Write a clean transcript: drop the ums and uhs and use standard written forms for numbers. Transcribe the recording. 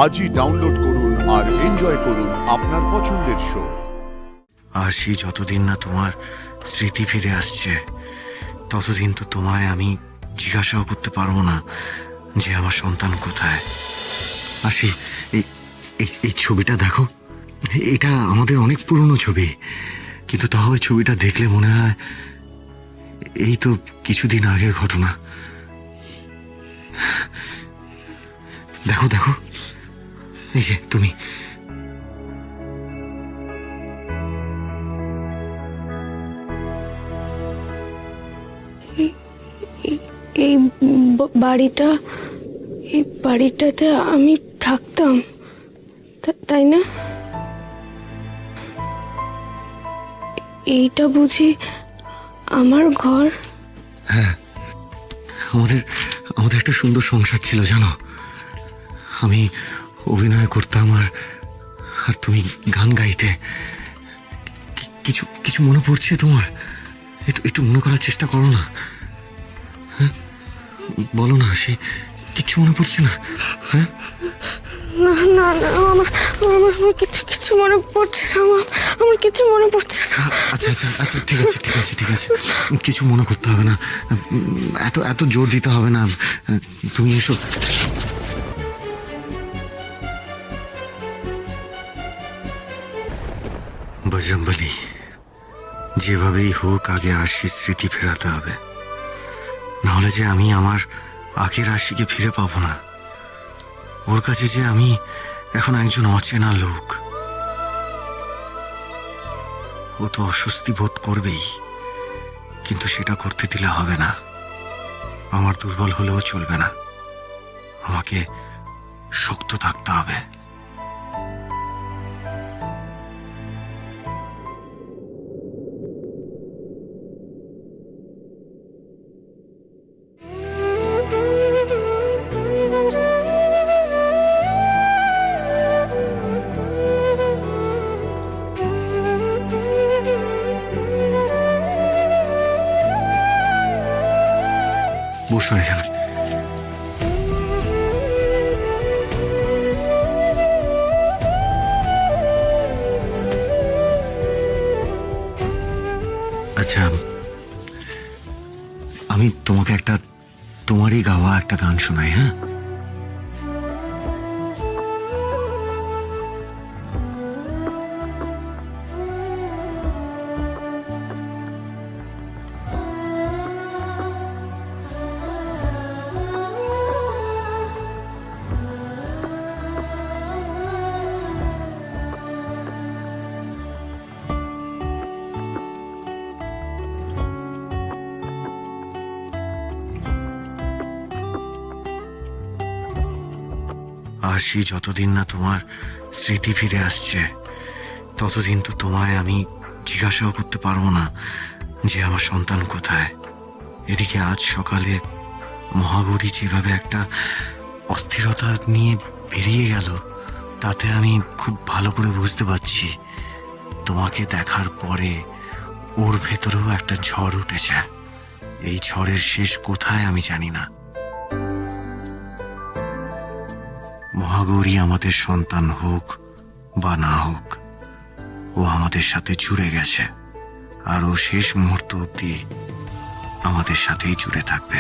আজই ডাউনলোড করুন আর এনজয় করুন আপনার পছন্দের শো। আর সেই যতদিন না তোমার স্মৃতি ফিরে আসছে ততদিন তো তোমায় আমি জিজ্ঞাসাও করতে পারবো না যে আমার সন্তান কোথায়। আর সেই এই ছবিটা দেখো, এটা আমাদের অনেক পুরনো ছবি, কিন্তু তাও ওই ছবিটা দেখলে মনে হয় এই তো কিছুদিন আগের ঘটনা। দেখো দেখো, এই যে তুমি। এই বাড়িটাতে আমি থাকতাম, তাই না? এইটা বুঝি আমার ঘর? হ্যাঁ, আমাদের একটা সুন্দর সংসার ছিল জানো। আমি অভিনয় করতাম আর তুমি গান গাইতে। কিছু মনে পড়ছে তোমার? একটু মনে করার চেষ্টা করো না। হ্যাঁ, বলো না, সে কিচ্ছু মনে পড়ছে না? হ্যাঁ, না না না, আমার কিছু মনে পড়ছে না, আমার কিছু মনে পড়ছে না। আচ্ছা আচ্ছা আচ্ছা, ঠিক আছে ঠিক আছে ঠিক আছে, কিছু মনে করতে হবে না, এত জোর দিতে হবে না। তুমি এসো। বজরংবলী, যেভাবেই হোক আগে আরশির স্মৃতি ফেরাতে হবে, নাহলে যে আমি আমার আগের আরশিকে ফিরে পাবো না। ওর কাছে যে আমি এখন একজন অচেনা লোক, ও তো অস্বস্তি বোধ করবেই, কিন্তু সেটা করতে দিলে হবে না। আমার দুর্বল হলেও চলবে না, আমাকে শক্ত থাকতে হবে। বসো এখানে। আচ্ছা, আমি তোমাকে তোমারই গাওয়া একটা গান শোনাই। হ্যাঁ, আর সেই যতদিন না তোমার স্মৃতি ফিরে আসছে ততদিন তো তোমায় আমি জিজ্ঞাসাও করতে পারবো না যে আমার সন্তান কোথায়। এদিকে আজ সকালে মহাগৌরী যেভাবে একটা অস্থিরতা নিয়ে বেরিয়ে গেল, তাতে আমি খুব ভালো করে বুঝতে পারছি তোমাকে দেখার পরে ওর ভেতরেও একটা ঝড় উঠেছে। এই ঝড়ের শেষ কোথায় আমি জানি না। মহাগৌরী আমাদের সন্তান হোক বা না হোক, ও আমাদের সাথে জুড়ে গেছে, আর ও শেষ মুহূর্ত অবধি আমাদের সাথেই জুড়ে থাকবে।